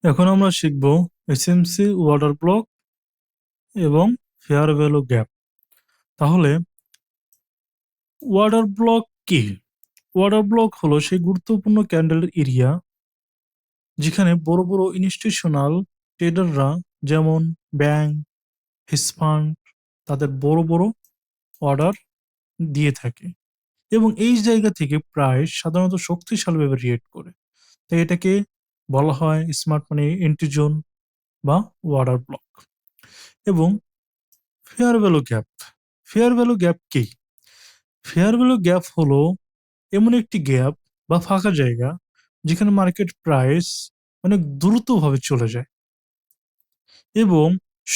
এখন আমরা শিখব এসএমসি ওয়াটার ব্লক এবং ফেয়ার ভ্যালু গ্যাপ। তাহলে ওয়াটার ব্লক কি? ওয়াটার ব্লক হলো সেই গুরুত্বপূর্ণ ক্যান্ডেলের এরিয়া যেখানে বড় বড় ইনস্টিটিউশনাল ট্রেডাররা যেমন ব্যাংক, হেজ ফান্ড তাদের বড় বড় অর্ডার দিয়ে থাকে এবং এই জায়গা থেকে প্রাইস সাধারণত শক্তিশালীভাবে রিয়েক্ট করে। তাই এটাকে বলা হয় স্মার্ট মানি এন্ট্রি জোন বা ওয়াটার ব্লক। এবং fair value gap, fair value gap কি? ফেয়ার ভ্যালু গ্যাপ হলো এমন একটি গ্যাপ বা ফাঁকা জায়গা যেখানে মার্কেট প্রাইস অনেক দ্রুতভাবে চলে যায় এবং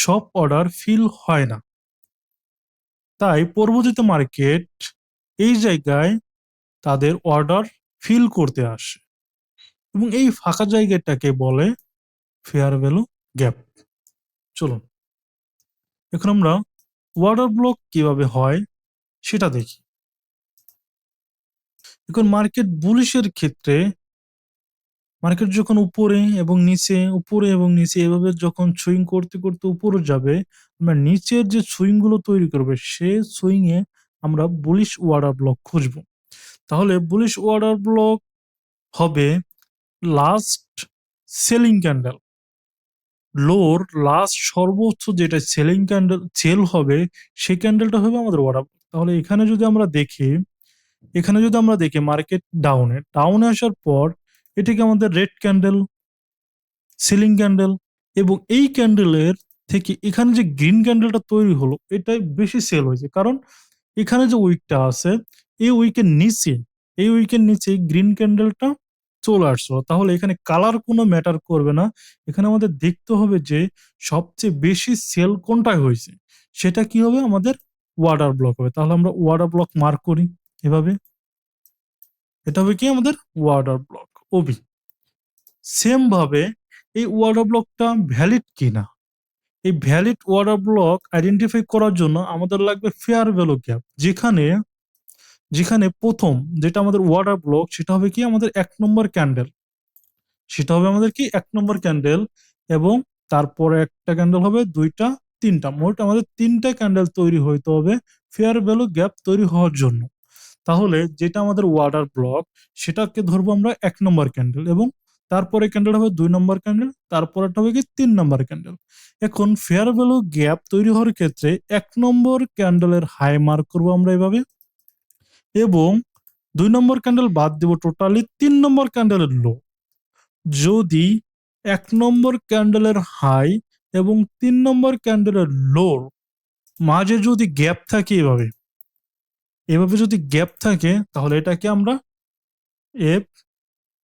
সব অর্ডার ফিল হয় না। তাই পরবর্তীতে মার্কেট এই জায়গায় তাদের অর্ডার ফিল করতে আসে এবং এই ফাঁকা জায়গাটাকে বলে ফেয়ার ভ্যালু গ্যাপ। চলুন এখন আমরা ওয়াটার ব্লক কিভাবে হয় সেটা দেখি। এখন মার্কেট বুলিশের ক্ষেত্রে মার্কেট যখন উপরে এবং নিচে, উপরে এবং নিচে এভাবে যখন সুইং করতে করতে উপরে যাবে, আমরা নিচের যে সুইং গুলো তৈরি করবে সে সুইং এ আমরা বুলিশ ওয়াটার ব্লক খুঁজবো। তাহলে বুলিশ ওয়াটার ব্লক হবে লাস্ট সেলিং ক্যান্ডেল, লোর লাস্ট সর্বোচ্চ যেটা সেলিং ক্যান্ডেল সেল হবে সেই ক্যান্ডেলটা হবে আমাদের ওয়াটার ব্লক। তাহলে এখানে যদি আমরা দেখি মার্কেট ডাউনে ডাউনে আসার পর এটাকে আমাদের রেড ক্যান্ডেল, সিলিং ক্যান্ডেল, এবং এই ক্যান্ডেলের থেকে এখানে যে গ্রিন ক্যান্ডেলটা তৈরি হলো এটাই বেশি সেল হয়েছে, কারণ এখানে যে উইকটা আছে এই উইকের নিচে, এই উইকের নিচে গ্রিন ক্যান্ডেলটা চলে আসলো। তাহলে এখানে কালার কোনো ম্যাটার করবে না, এখানে আমাদের দেখতে হবে যে সবচেয়ে বেশি সেল কোনটায় হয়েছে, সেটা কি হবে আমাদের ওয়াটার ব্লক হবে। তাহলে আমরা ওয়াটার ব্লক মার্ক করি এভাবে, এটা হবে কি আমাদের ওয়াটার ব্লক ওবি। সেম ভাবে এই ওয়াটার ব্লকটা ভ্যালিড কিনা, এই ভ্যালিড ওয়াটার ব্লক আইডেন্টিফাই করার জন্য আমাদের লাগবে ফেয়ার ভ্যালু গ্যাপ, যেখানে যেখানে প্রথম যেটা আমাদের ওয়াটার ব্লক সেটা হবে কি আমাদের 1 নম্বর ক্যান্ডেল, সেটা হবে আমাদের কি 1 নম্বর ক্যান্ডেল, এবং তারপরে একটা ক্যান্ডেল হবে দুইটা, তিনটা, মোট আমাদের তিনটা ক্যান্ডেল তৈরি হইতে হবে ফেয়ার ভ্যালু গ্যাপ তৈরি হওয়ার জন্য। তাহলে যেটা আমাদের ওয়াটার ব্লক সেটাকে ধরবো আমরা 1 নম্বর ক্যান্ডেল, এবং তারপরে ক্যান্ডেল হবে 2 নম্বর ক্যান্ডেল, তারপরেটা হবে কি 3 নম্বর ক্যান্ডেল। এখন ফেয়ার ভ্যালু গ্যাপ তৈরি হওয়ার ক্ষেত্রে 1 নম্বর ক্যান্ডেলের হাই মার্ক করবো আমরা এভাবে, এবং 2 নম্বর ক্যান্ডেল বাদ দিব, টোটালি 3 নম্বর ক্যান্ডেলের লো। যদি 1 নম্বর ক্যান্ডেলের হাই এবং 3 নম্বর ক্যান্ডেলের লোর মাঝে যদি গ্যাপ থাকে এভাবে, এভাবে যদি গ্যাপ থাকে তাহলে এটাকে আমরা এফ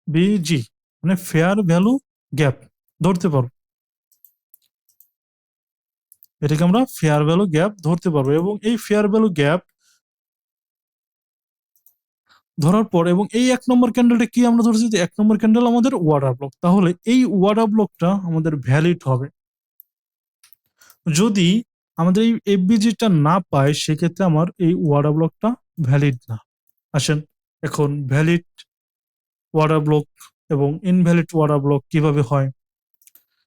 বিজি মানে ফেয়ার ভ্যালু গ্যাপ ধরতে পারবো, এটাকে আমরা ফেয়ার ভ্যালু গ্যাপ ধরতে পারবো। এবং এই ফেয়ার ভ্যালু গ্যাপ ধরার পর এবং এই 1 নম্বর ক্যান্ডেলটা কি আমরা ধরছি যে 1 নম্বর ক্যান্ডেল আমাদের ওয়াটার ব্লক, তাহলে এই ওয়াটার ব্লকটা আমাদের ভ্যালিড হবে। যদি আমাদের এই এফবিজিটা না পায় সেক্ষেত্রে আমার এই ওয়াটার ব্লকটা ভ্যালিড না। আসেন এখন ভ্যালিড ওয়াটার ব্লক এবং ইনভ্যালিড ওয়াটার ব্লক কিভাবে হয়,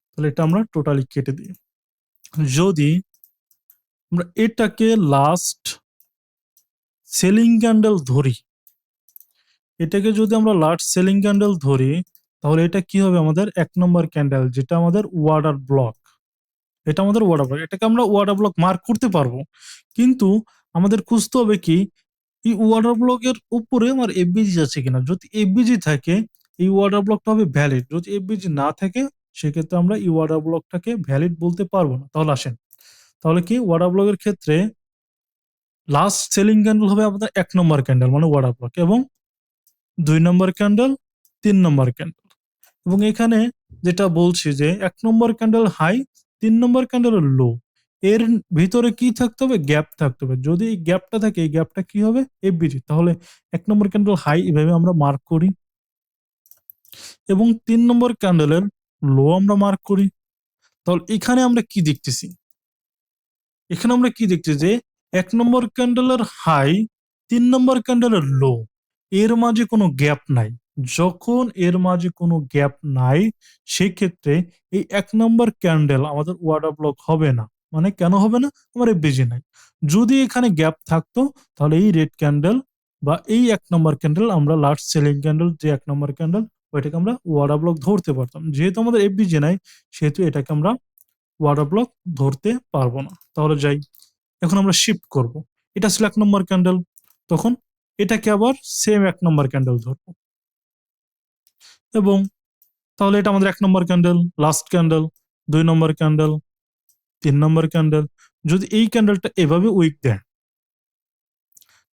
তাহলে এটা আমরা টোটালি কেটে দিই। যদি আমরা এটাকে লাস্ট সেলিং ক্যান্ডেল ধরি, এটাকে যদি আমরা লাস্ট সেলিং ক্যান্ডেল ধরি তাহলে এটা কি হবে আমাদের 1 নম্বর ক্যান্ডেল, যেটা আমাদের ওয়াটার ব্লক, এটা আমাদের ওয়াটার ব্লক, এটাকে আমরা ওয়াটার ব্লক মার্ক করতে পারবো। কিন্তু আমাদের খুঁজতে হবে কি এই ওয়াটার ব্লকের উপরে আমার এফবিজি আছে কিনা, যদি এফবিজি থাকে এই ওয়াটার ব্লকটা হবে ভ্যালিড, যদি এফবিজি না থাকে সেক্ষেত্রে আমরা এই ওয়াটার ব্লকটাকে ভ্যালিড বলতে পারবো না। তাহলে আসেন, তাহলে কি ওয়াটার ব্লকের ক্ষেত্রে লাস্ট সেলিং ক্যান্ডেল হবে আমাদের 1 নম্বর ক্যান্ডেল মানে ওয়াটার ব্লক, এবং 2 নম্বর ক্যান্ডেল, 3 নম্বর ক্যান্ডেল, এবং এখানে যেটা বলছি যে 1 নম্বর ক্যান্ডেল হাই, 3 নম্বর ক্যান্ডেল লো, এর ভিতরে কি থাকতে হবে, গ্যাপ থাকতে হবে। যদি এই গ্যাপটা থাকে এই গ্যাপটা কি হবে এফবিজি, তাহলে 1 নম্বর ক্যান্ডেল হাই এভাবে আমরা মার্ক করি, এবং 3 নম্বর ক্যান্ডেলের লো আমরা মার্ক করি। তাহলে এখানে আমরা কি দেখতেছি, এখানে আমরা কি দেখছি যে 1 নম্বর ক্যান্ডেলের হাই, 3 নম্বর ক্যান্ডেলের লো, এর মাঝে কোনো গ্যাপ নাই, যখন এর মাঝে কোনো গ্যাপ নাই সেক্ষেত্রে এই ১ নম্বর ক্যান্ডেল আমাদের অর্ডার ব্লক হবে না। মানে কেন হবে না? আমার এফবিজি নাই। যদি এখানে গ্যাপ থাকতো তাহলে এই রেড ক্যান্ডেল বা এই ১ নম্বর ক্যান্ডেল আমরা লাস্ট সেলিং ক্যান্ডেল যে ১ নম্বর ক্যান্ডেল ওইটাকে আমরা অর্ডার ব্লক ধরতে পারতাম। যেহেতু আমাদের এফবিজি নাই সেহেতু এটাকে আমরা অর্ডার ব্লক ধরতে পারবো না। তাহলে যাই। এখন আমরা শিফট করব। এটা ছিল ১ নম্বর ক্যান্ডেল। তখন এটাকে আবার সেম ১ নম্বর ক্যান্ডেল ধরবো। এবং তাহলে এটা আমাদের ১ নম্বর ক্যান্ডেল, লাস্ট ক্যান্ডেল, ২ নম্বর ক্যান্ডেল, ৩ নম্বর ক্যান্ডেল। যদি এই ক্যান্ডেলটা এভাবে উইক দেয়,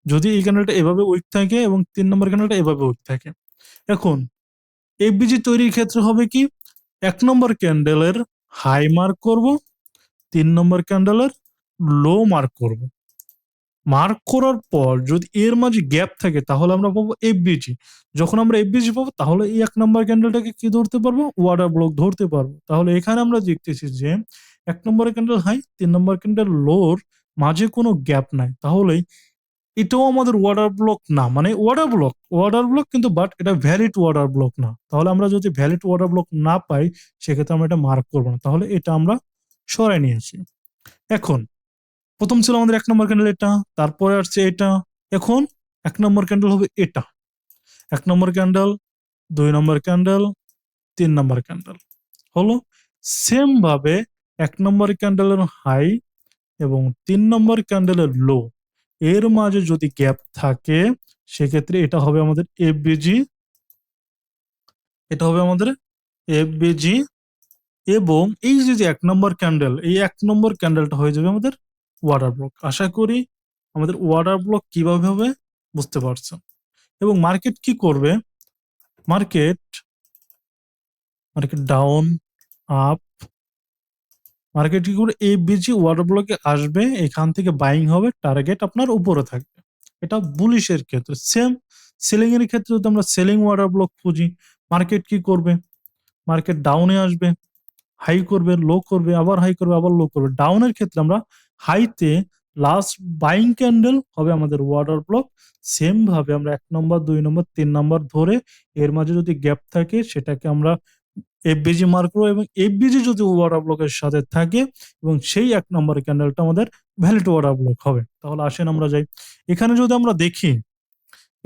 যদি এই ক্যান্ডেলটা এভাবে উইক থাকে এবং ৩ নম্বর ক্যান্ডেলটা এভাবে উইক থাকে। এখন এফবিজি তৈরির ক্ষেত্রে হবে কি? ১ নম্বর ক্যান্ডেলের হাই মার্ক করব, ৩ নম্বর ক্যান্ডেলের লো মার্ক করব। মার্ক করার পর যদি এর মাঝে গ্যাপ থাকে তাহলে আমরা পাবো এফবিজি। যখন আমরা এফবিজি পাবো তাহলে এই ১ নম্বর ক্যান্ডেলটাকে কি ধরতে পারবো? অর্ডার ব্লক ধরতে পারবো। তাহলে এখানে আমরা দেখতেছি যে ১ নম্বরের ক্যান্ডেল হাই, ৩ নম্বর ক্যান্ডেল লোর মাঝে কোনো গ্যাপ নাই। তাহলে এটাও আমাদের অর্ডার ব্লক না। মানে অর্ডার ব্লক কিন্তু বাট এটা ভ্যালিড অর্ডার ব্লক না। তাহলে আমরা যদি ভ্যালিড অর্ডার ব্লক না পাই সেক্ষেত্রে আমরা এটা মার্ক করব না। তাহলে এটা আমরা সরায় নিয়েছি। এখন ১ম ছিল আমাদের ১ নম্বর ক্যান্ডেল এটা, তারপরে আসছে এটা। এখন ১ নম্বর ক্যান্ডেল হবে এটা। ১ নম্বর ক্যান্ডেল, ২ নম্বর ক্যান্ডেল, ৩ নম্বর ক্যান্ডেল। হলো? সেম ভাবে ১ নম্বর ক্যান্ডেলের হাই এবং ৩ নম্বর ক্যান্ডেলের লো এর মাঝে যদি গ্যাপ থাকে সেক্ষেত্রে এটা হবে আমাদের এফবিজি, এটা হবে আমাদের এফবিজি এবং এই যে ১ নম্বর ক্যান্ডেল, এই ১ নম্বর ক্যান্ডেলটা হয়ে যাবে আমাদের অর্ডার ব্লক। আশা করি আমাদের অর্ডার ব্লক কিভাবে হবে বুঝতে পারছেন। এবং মার্কেট কি করবে? Market, market down, up, market কি করবে? এফবিজি অর্ডার ব্লকে আসবে, এখান থেকে বাইং হবে, টার্গেট আপনার উপরে থাকবে। এটা বুলিশের ক্ষেত্রে। সেম সেলিং এর ক্ষেত্রে যদি আমরা সেলিং অর্ডার ব্লক খুঁজি, মার্কেট কি করবে? মার্কেট ডাউনে আসবে, হাই করবে, লো করবে, আবার হাই করবে, আবার লো করবে। ডাউনের ক্ষেত্রে আমরা হাইতে লাস্ট বাইং ক্যান্ডেল হবে আমাদের অর্ডার ব্লক। সেম ভাবে আমরা ১ নম্বর, ২ নম্বর, ৩ নম্বর ধরে এর মাঝে যদি গ্যাপ থাকে সেটাকে আমরা এফবিজি মার্ক করব এবং এফবিজি যদি অর্ডার ব্লকের সাথে থাকে এবং সেই ১ নম্বর ক্যান্ডেলটা আমাদের ভ্যালিড অর্ডার ব্লক হবে। তাহলে আসেন আমরা যাই। এখানে যদি আমরা দেখি,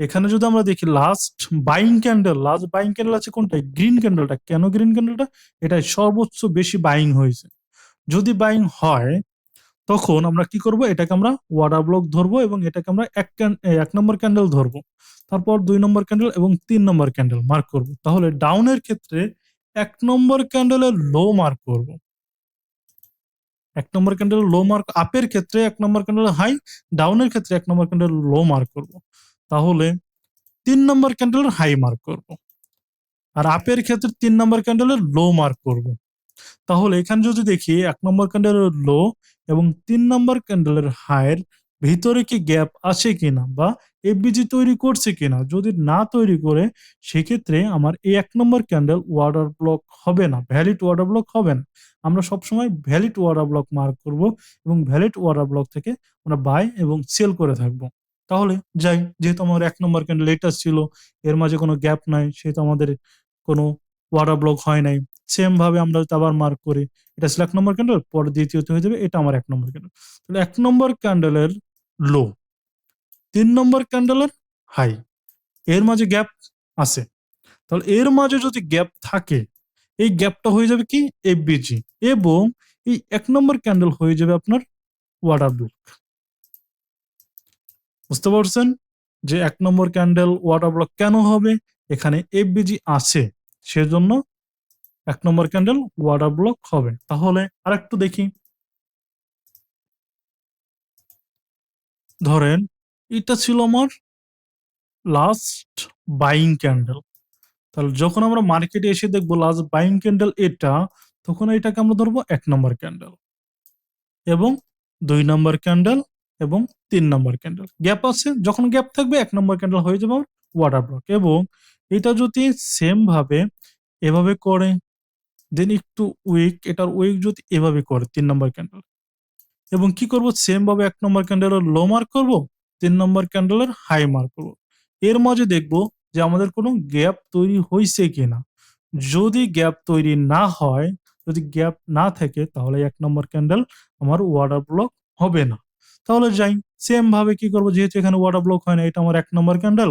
এখানে যদি আমরা দেখি লাস্ট বাইং ক্যান্ডেল আছে কোনটা? গ্রিন ক্যান্ডেলটা। কেন গ্রিন ক্যান্ডেলটা? এটাই সর্বোচ্চ বেশি বাইং হয়েছে। যদি বাইং হয় তখন আমরা কি করব? এটাকে আমরা অর্ডার ব্লক ধরবো এবং এটাকে আমরা ১ নম্বর ক্যান্ডেল ধরবো। তারপর ২ নম্বর ক্যান্ডেল এবং ৩ নম্বর ক্যান্ডেল মার্ক করব। তাহলে ডাউনের ক্ষেত্রে ১ নম্বর ক্যান্ডেলের লো মার্ক করব। ১ নম্বর ক্যান্ডেলের লো মার্ক, আপের ক্ষেত্রে ১ নম্বর ক্যান্ডেলের হাই, ডাউনের ক্ষেত্রে ১ নম্বর ক্যান্ডেলের লো মার্ক করব। তাহলে ৩ নম্বর ক্যান্ডেলের হাই মার্ক করব। আর আপের ক্ষেত্রে ৩ নম্বর ক্যান্ডেলের লো মার্ক করব। তাহলে এখানে যদি দেখি ১ নম্বর ক্যান্ডেলের লো এবং ৩ নম্বর ক্যান্ডেলের হাইয়ের ভিতরে কি গ্যাপ আছে কিনা বা এফবিজি তৈরি করছে কিনা। যদি না তৈরি করে সেক্ষেত্রে আমার এই ১ নম্বর ক্যান্ডেল অর্ডার ব্লক হবে না, ভ্যালিড অর্ডার ব্লক হবে না। আমরা সবসময় ভ্যালিড অর্ডার ব্লক মার্ক করব এবং ভ্যালিড অর্ডার ব্লক থেকে আমরা বাই এবং সেল করে থাকবো। তাহলে যাই, যেহেতু আমার ১ নম্বর ক্যান্ডেল এটা ছিল, এর মাঝে কোনো গ্যাপ নাই, সেহেতু আমাদের কোনো অর্ডার ব্লক হয় নাই। সেম ভাবে আমরা যদি আবার মার্ক করি, এটা ছিল ১ নম্বর ক্যান্ডেল, পরে দ্বিতীয়ত হয়ে যাবে এটা আমার ১ নম্বর ক্যান্ডেল। তাহলে ১ নম্বর ক্যান্ডেলের লো, ৩ নম্বর ক্যান্ডেলের হাই, এর মাঝে গ্যাপ আছে। তাহলে এর মাঝে যদি গ্যাপ থাকে, এই গ্যাপটা হয়ে যাবে কি? এফবিজি এবং এই ১ নম্বর ক্যান্ডেল হয়ে যাবে আপনার অর্ডার ব্লক। বুঝতে পারছেন? যে ১ নম্বর ক্যান্ডেল অর্ডার ব্লক কেন হবে? এখানে এফবিজি আছে। সেজন্য ১ নম্বর ক্যান্ডেল অর্ডার ব্লক হবে। তাহলে আরেকটু দেখি। ধরেন এটা ছিল আমার লাস্ট বাইং ক্যান্ডেল। তাহলে যখন আমরা মার্কেটে এসে দেখবো লাস্ট বাইং ক্যান্ডেল এটা, তখন এটাকে আমরা ধরবো ১ নম্বর ক্যান্ডেল এবং ২ নম্বর ক্যান্ডেল এবং ৩ নম্বর ক্যান্ডেল। গ্যাপ আছে, যখন গ্যাপ থাকবে ১ নম্বর ক্যান্ডেল হয়ে যাবে আমার অর্ডার ব্লক এবং এটা যদি সেম ভাবে এভাবে করে, দেন একটু উইক, এটার উইক যদি এভাবে করে ৩ নম্বর ক্যান্ডেল এবং কি করব? সেম ভাবে ১ নম্বর ক্যান্ডেলের লো মার্ক করব, ৩ নম্বর ক্যান্ডেলের হাই মার্ক করব। এর মাঝে দেখব যে আমাদের কোনো গ্যাপ তৈরি হইছে কিনা। যদি গ্যাপ তৈরি না হয়, যদি গ্যাপ না থাকে তাহলে ১ নম্বর ক্যান্ডেল আমার ওয়াটার ব্লক হবে না। তাহলে যাই সেম ভাবে কি করব, যেহেতু এখানে ওয়াটার ব্লক হয় না, এটা আমার ১ নম্বর ক্যান্ডেল,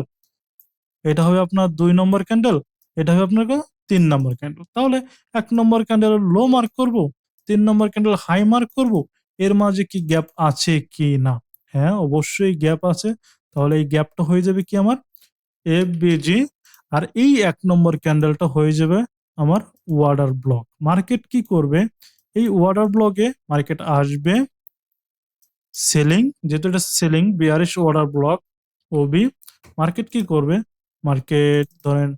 এটা হবে আপনার ২ নম্বর ক্যান্ডেল, এটা হবে আপনার ৩ নম্বর ক্যান্ডেল। তাহলে ১ নম্বর ক্যান্ডেলের লো মার্ক করব, ৩ নম্বর ক্যান্ডেল হাই মার্ক করব। এর মাঝে কি গ্যাপ আছে কি না? হ্যাঁ, অবশ্যই গ্যাপ আছে। তাহলে এই গ্যাপটা হয়ে যাবে কি আমার এফবিজি, আর এই ১ নম্বর ক্যান্ডেলটা হয়ে যাবে আমার ওয়াটার ব্লক। মার্কেট কি করবে? এই ওয়াটার ব্লকে মার্কেট আসবে সেলিং, যেহেতু এটা selling bearish order block OB. Market কি করবে? মার্কেট ধরেন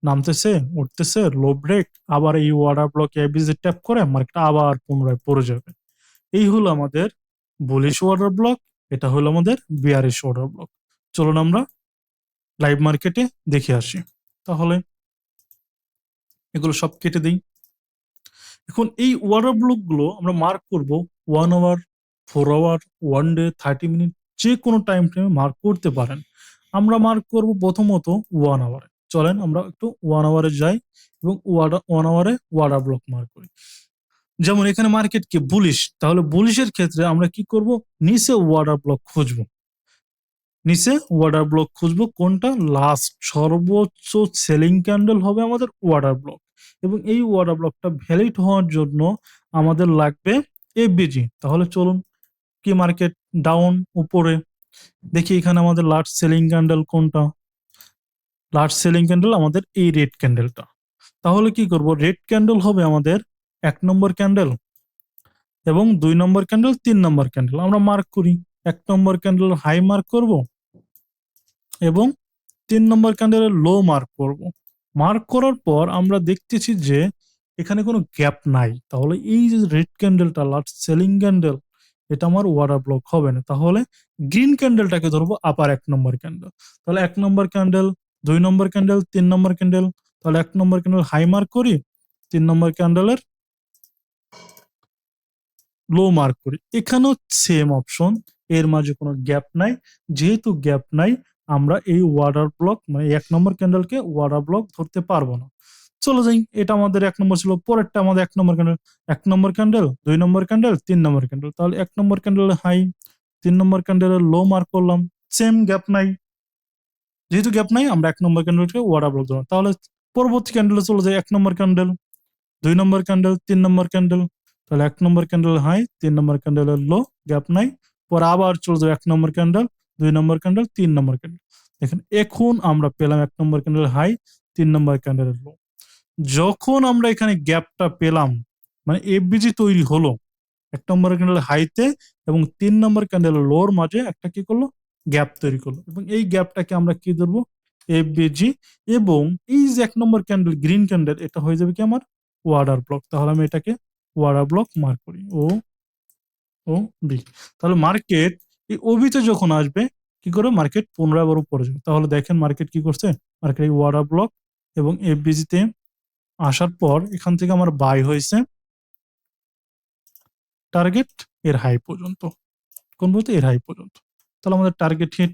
নামতেছে, উঠতেছে, লো ব্রেক, আবার এই অর্ডার ব্লক এবিসি ট্যাপ করে মার্কেট আবার পুনরায় পড়ে যাবে। এই হলো আমাদের বুলিশ অর্ডার ব্লক, এটা হলো আমাদের বিয়ারিশ অর্ডার ব্লক। চলুন আমরা লাইভ মার্কেটে দেখে আসি। তাহলে এগুলো সব কেটে দিই। এখন এই ওয়াটার ব্লক গুলো আমরা মার্ক করব 1 আওয়ার, 4 আওয়ার, 1 ডে, 30 মিনিট, যে কোনো টাইম ফ্রেমে মার্ক করতে পারেন। আমরা মার্ক করব প্রথমত 1 আওয়ারে। চলেন আমরা একটু 1 আওয়ারে যাই এবং 1 আওয়ারে ওয়াটার ব্লক মার্ক করি। যেমন এখানে মার্কেট কি বুলিশ, তাহলে বুলিশের ক্ষেত্রে আমরা কি করব? নিচে ওয়াটার ব্লক খুঁজবো। নিচে ওয়াটার ব্লক খুঁজবো কোনটা? লাস্ট সর্বোচ্চ সেলিং ক্যান্ডেল হবে আমাদের ওয়াটার ব্লক, এবং এই ওয়াটার ব্লকটা ভ্যালিড হওয়ার জন্য আমাদের লাগবে এফবিজি। তাহলে চলুন, কি মার্কেট ডাউন উপরে, দেখি এখানে আমাদের লাস্ট সেলিং ক্যান্ডেল কোনটা? লাস্ট সেলিং ক্যান্ডেল আমাদের এই রেড ক্যান্ডেলটা। তাহলে কি করব? রেড ক্যান্ডেল হবে আমাদের ১ নম্বর ক্যান্ডেল এবং ২ নম্বর ক্যান্ডেল, ৩ নম্বর ক্যান্ডেল। আমরা মার্ক করি। ১ নম্বর ক্যান্ডেল হাই মার্ক করব এবং ৩ নম্বর ক্যান্ডেলের লো মার্ক করব। মার্ক করার পর আমরা দেখতেছি যে এখানে কোনো গ্যাপ নাই। তাহলে এই যে রেড ক্যান্ডেলটা লাস্ট সেলিং ক্যান্ডেল, এটা আমার ওয়াটার ব্লক হবে না। তাহলে গ্রিন ক্যান্ডেলটাকে ধরবো আপার ১ নম্বর ক্যান্ডেল। তাহলে ১ নম্বর ক্যান্ডেল, ২ নম্বর ক্যান্ডেল, ৩ নম্বর ক্যান্ডেল। তাহলে ১ নম্বর ক্যান্ডেল হাই মার্ক করি, ৩ নম্বর ক্যান্ডেলের লো মার্ক করি। এখানেও সেম অপশন, এর মাঝে কোনো গ্যাপ নাই। যেহেতু গ্যাপ নাই, আমরা এই ওয়াটার ব্লক মানে ১ নম্বর ক্যান্ডেলকে ওয়াটার ব্লক ধরতে পারবো না। চলে যাই, এটা আমাদের ১ নম্বর ছিল। পরেরটা আমাদের ১ নম্বর ক্যান্ডেল। ১ নম্বর ক্যান্ডেল, ২ নম্বর ক্যান্ডেল, ৩ নম্বর ক্যান্ডেল। তাহলে ১ নম্বর ক্যান্ডেলের হাই, ৩ নম্বর ক্যান্ডেলের লো মার্ক করলাম। সেম গ্যাপ নাই। যেহেতু গ্যাপ নাই, আমরা ১ নম্বর ক্যান্ডেলকে ওয়াটার ব্লক ধরলাম। তাহলে পরবর্তী ক্যান্ডেলে চলে যাই। ১ নম্বর ক্যান্ডেল, ২ নম্বর ক্যান্ডেল, ৩ নম্বর ক্যান্ডেল। তাহলে ১ নম্বর ক্যান্ডেল হাই, ৩ নম্বর ক্যান্ডেলের লো, গ্যাপ নাই। পরে আবার চলে যাবে ১ নম্বর ক্যান্ডেল, ২ নম্বর ক্যান্ডেল, ৩ নম্বর ক্যান্ডেল। দেখেন এখন আমরা পেলাম ১ নম্বর ক্যান্ডেল হাই, ৩ নম্বর ক্যান্ডেলের লো। যখন আমরা এখানে গ্যাপটা পেলাম, মানে এফবিজি তৈরি হলো ১ নম্বর ক্যান্ডেল হাইতে এবং ৩ নম্বর ক্যান্ডেলের লোর মাঝে একটা কি করলো? গ্যাপ তৈরি করলো, এবং এই গ্যাপটাকে আমরা কি ধরবো? এফবিজি। এবং এই যে ১ নম্বর ক্যান্ডেল গ্রিন ক্যান্ডেল, এটা হয়ে যাবে কি আমার ওয়াটার ব্লক। তাহলে আমি এটাকে ওয়াটার ব্লক মার্ক করি ও বি। তাহলে মার্কেট এই ওবিতে যখন আসবে কি করে? মার্কেট পুনরায় আবার উপরে যাবে। তাহলে দেখেন মার্কেট কি করছে? মার্কেট এই ওয়াটার ব্লক এবং এফবিজিতে আসার পর এখান থেকে আমার বাই হয়েছে টার্গেট এর হাই পর্যন্ত। কোন বলতে এর হাই পর্যন্ত। তাহলে আমাদের টার্গেট হিট,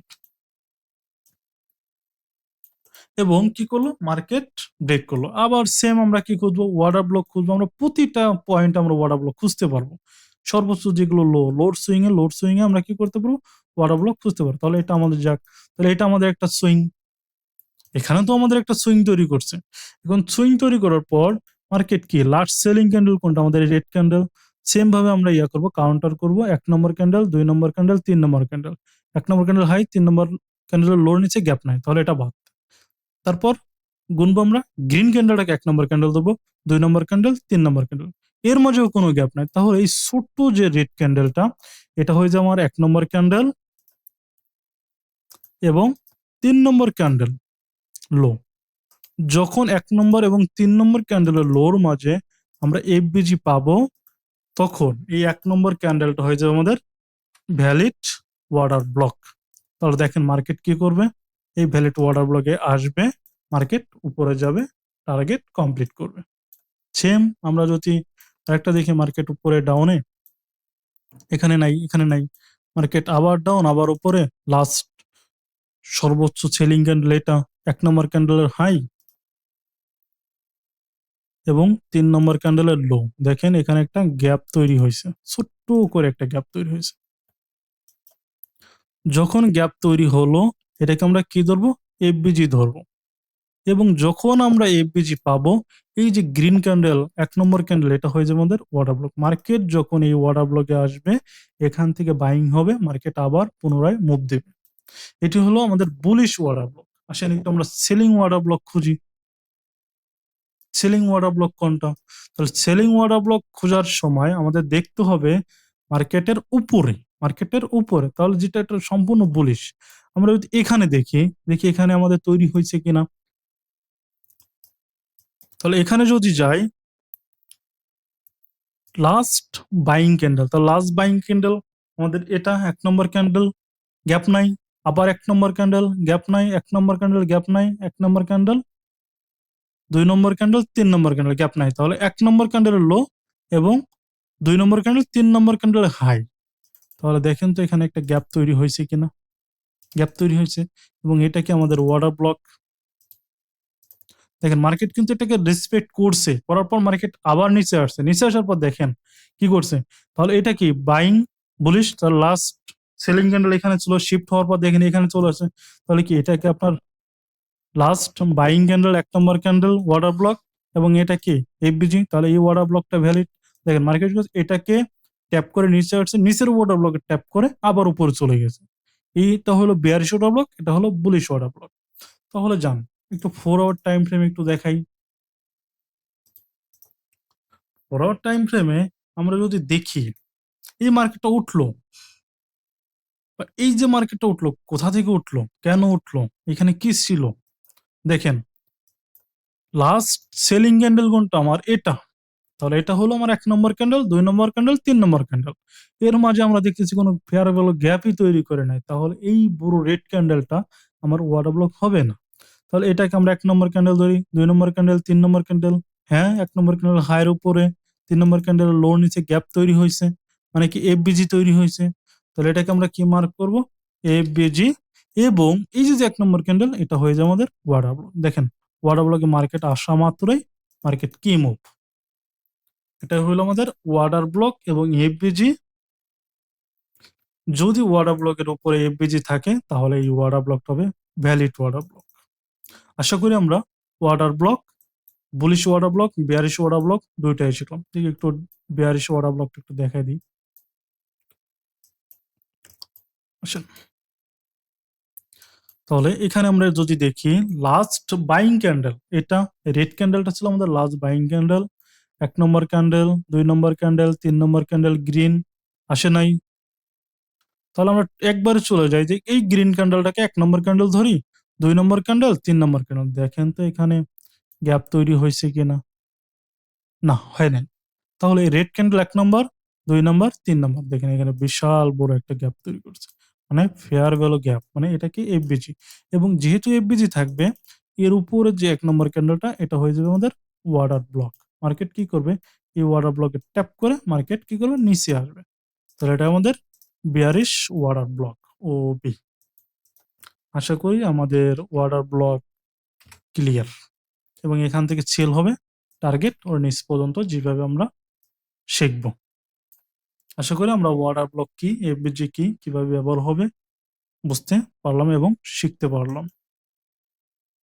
এবং কি করলো? মার্কেট ব্রেক করলো। আবার সেম আমরা কি খুঁজবো? ওয়াটার ব্লক খুঁজবো। আমরা প্রতিটা পয়েন্ট আমরা ওয়াটার ব্লক খুঁজতে পারবো। সর্বোচ্চ যেগুলো লোড সুইং এ আমরা কি করতে পারবো? ওয়াটার ব্লক খুঁজতে পারবো। তাহলে এটা আমাদের যাক। তাহলে এটা আমাদের একটা সুইং। এখানে তো আমাদের একটা সুইং তৈরি করছে। এখন সুইং তৈরি করার পর মার্কেট কি লাস্ট সেলিং ক্যান্ডেল কোনটা? আমাদের রেড ক্যান্ডেল। সেম ভাবে আমরা করব, কাউন্টার করব। ১ নম্বর ক্যান্ডেল, ২ নম্বর ক্যান্ডেল, ৩ নম্বর ক্যান্ডেল। ১ নম্বর ক্যান্ডেল হাই, ৩ নম্বর ক্যান্ডেলের লোর নিচে গ্যাপ নাই। তাহলে এটা বাদ। তারপর গুনবো আমরা। গ্রিন ক্যান্ডেলটাকে ১ নম্বর ক্যান্ডেল দেবো, ২ নম্বর ক্যান্ডেল, ৩ নম্বর ক্যান্ডেল। এর মাঝেও কোনো গ্যাপ নাই। তাহলে এই ছোট্ট যে রেড ক্যান্ডেলটা, এটা হয়ে যায় আমার ১ নম্বর ক্যান্ডেল এবং ৩ নম্বর ক্যান্ডেল লো। যখন ১ নম্বর এবং ৩ নম্বর ক্যান্ডেলের লোর মাঝে আমরা এফবিজি পাবো, তখন এই ১ নম্বর ক্যান্ডেলটা হয়ে যাবে আমাদের ভ্যালিড ওয়াটার ব্লক। তাহলে দেখেন মার্কেট কি করবে? এই ভ্যালিড ওয়াটার ব্লকে আসবে, মার্কেট উপরে যাবে, টার্গেট কমপ্লিট করবে। সেম আমরা যদি আরেকটা দেখি, মার্কেট উপরে ডাউনে, এখানে নাই, এখানে নাই, মার্কেট আবার ডাউন, আবার উপরে, লাস্ট সর্বোচ্চ সেলিং ক্যান্ডেল এটা 1 নম্বর ক্যান্ডেলের হাই এবং 3 নম্বর ক্যান্ডেলের লো। দেখেন এখানে একটা গ্যাপ তৈরি হয়েছে, ছোট্ট করে একটা গ্যাপ তৈরি হয়েছে। যখন গ্যাপ তৈরি হলো এটাকে আমরা কি ধরবো? এফবিজি ধরবো। এবং যখন আমরা এফবিজি পাবো, এই যে গ্রিন ক্যান্ডেল 1 নম্বর ক্যান্ডেল এটা হয়ে যাবে আমাদের অর্ডার ব্লক। মার্কেট যখন এই অর্ডার ব্লকে আসবে এখান থেকে বাইং হবে, মার্কেট আবার পুনরায় মুভ দেবে। এটি হলো আমাদের বুলিশ অর্ডার ব্লক। আসেন একটু আমরা সেলিং অর্ডার ব্লক খুঁজি। সেলিং অর্ডার ব্লক কোনটা? তাহলে সেলিং অর্ডার ব্লক খোঁজার সময় আমাদের দেখতে হবে মার্কেটের উপরে, মার্কেটের উপরে, তাহলে যেটা এটা সম্পূর্ণ বুলিশ। আমরা যদি এখানে দেখি, দেখি এখানে আমাদের তৈরি হয়েছে কিনা। তাহলে এখানে যদি যাই, লাস্ট বাইং ক্যান্ডেল, তো লাস্ট বাইং ক্যান্ডেল আমাদের এটা 1 নম্বর ক্যান্ডেল, গ্যাপ নাই, আবার 1 নম্বর ক্যান্ডেল, গ্যাপ নাই, 1 নম্বর ক্যান্ডেল, গ্যাপ নাই, 1 নম্বর ক্যান্ডেল, 2 নম্বর ক্যান্ডেল, 3 নম্বর ক্যান্ডেল, গ্যাপ নাই। তাহলে 1 নম্বর ক্যান্ডেলের লো এবং 2 নম্বর ক্যান্ডেল, 3 নম্বর ক্যান্ডেলের হাই। তাহলে দেখেন তো এখানে একটা গ্যাপ তৈরি হয়েছে কিনা। গ্যাপ তৈরি হয়েছে এবং এটা কি আমাদের অর্ডার ব্লক। দেখেন মার্কেট কিন্তু এটাকে রেসপেক্ট করছে, করার পর মার্কেট আবার নিচে আসছে, নিচে আসার পর দেখেন কি করছে। তাহলে এটা কি বাইং বুলিশ। তার লাস্ট সেলিং ক্যান্ডেল এখানে ছিল, শিফট হওয়ার পর দেখেন এখানে চলে আসে। তাহলে কি এটাকে আপনার লাস্ট বাইং ক্যান্ডেল 1 নম্বর ক্যান্ডেল অর্ডার ব্লক এবং এটা কি এফবিজি। তাহলে এই অর্ডার ব্লকটা ভ্যালিড। দেখেন মার্কেট এটাকে ট্যাপ করে নিচে আসছে, নিচের অর্ডার ব্লকে ট্যাপ করে আবার উপরে চলে গেছে। এইটা হলো বেয়ারিশ অর্ডার ব্লক, এটা হলো বুলিশ অর্ডার ব্লক। তাহলে যান একটু 4 আওয়ার টাইম ফ্রেম একটু দেখাই। 4 আওয়ার টাইম ফ্রেমে আমরা যদি দেখি এই মার্কেটটা উঠলো, বা এই যে মার্কেটটা উঠলো, কোথা থেকে উঠলো, কেন উঠলো, এখানে কি ছিল। দেখেন লাস্ট সেলিং ক্যান্ডেল কোনটা আমার? এটা। তাহলে এটা হলো আমার 1 নম্বর ক্যান্ডেল, 2 নম্বর ক্যান্ডেল, 3 নম্বর ক্যান্ডেল। এর মাঝে আমরা দেখতেছি কোনো ফেয়ার ভ্যালু গ্যাপই তৈরি করে নাই। তাহলে এই পুরো রেড ক্যান্ডেলটা আমার অর্ডার ব্লক হবে না। তাহলে এটাকে আমরা 1 নম্বর ক্যান্ডেল ধরি, 2 নম্বর ক্যান্ডেল, 3 নম্বর ক্যান্ডেল। হ্যাঁ, 1 নম্বর ক্যান্ডেল হাইয়ের উপরে, 3 নম্বর ক্যান্ডেলের লোর নিচে গ্যাপ তৈরি হইছে। মানে কি এফবিজি তৈরি হইছে। তাহলে এটাকে আমরা কি মার্ক করব? এফবিজি। এবং এই যে 1 নম্বর ক্যান্ডেল এটা হয়ে যায় আমাদের অর্ডার ব্লক। দেখেন অর্ডার ব্লকে মার্কেট আসা মাত্রই মার্কেট কি মুভ। এটা হলো আমাদের অর্ডার ব্লক এবং এফবিজি। যদি অর্ডার ব্লকের উপরে এফবিজি থাকে তাহলে এই অর্ডার ব্লকটা হবে ভ্যালিড অর্ডার ব্লক। আশা করি আমরা order block, bullish order block, bearish order block দুইটাই শিখলাম। ঠিক একটু বেয়ারিশ অর্ডার ব্লকটা একটু দেখাই দিই। আসেন। তাহলে এখানে আমরা যদি দেখি লাস্ট বাইং ক্যান্ডেল, এটা রেড ক্যান্ডেলটা ছিল আমাদের লাস্ট বাইং ক্যান্ডেল। 1 নম্বর ক্যান্ডেল, 2 নম্বর ক্যান্ডেল, 3 নম্বর ক্যান্ডেল গ্রিন আসে নাই। তাহলে আমরা একবারে চলে যাই যে এই গ্রিন ক্যান্ডেলটাকে 1 নম্বর ক্যান্ডেল ধরি, 2 নম্বর ক্যান্ডেল, 3 নম্বর ক্যান্ডেল। দেখেন তো এখানে গ্যাপ তৈরি হয়েছে কিনা। না, হয় নাই। তাহলে এই রেড ক্যান্ডেল 1 নম্বর, 2 নম্বর, 3 নম্বর। দেখেন এখানে বিশাল বড় একটা গ্যাপ তৈরি করছে। মানে ফেয়ার ভ্যালু গ্যাপ, মানে এটা কি এফবিজি। এবং যেহেতু এফবিজি থাকবে এর উপরে যে 1 নম্বর ক্যান্ডেলটা এটা হয়ে যাবে আমাদের অর্ডার ব্লক। মার্কেট কি করবে? এই অর্ডার ব্লকে ট্যাপ করে মার্কেট কি করবে? নিচে আসবে। তাহলে এটা আমাদের বিয়ারিশ অর্ডার ব্লক ওবি। আশা করি আমাদের অর্ডার ব্লক ক্লিয়ার এবং এখান থেকে সেল হবে টার্গেট ওর নিচ পর্যন্ত, যেভাবে আমরা শিখব। আশা করি আমরা অর্ডার ব্লক কি, এফবিজি কি, কিভাবে ব্যবহার হবে বুঝতে পারলাম এবং শিখতে পারলাম।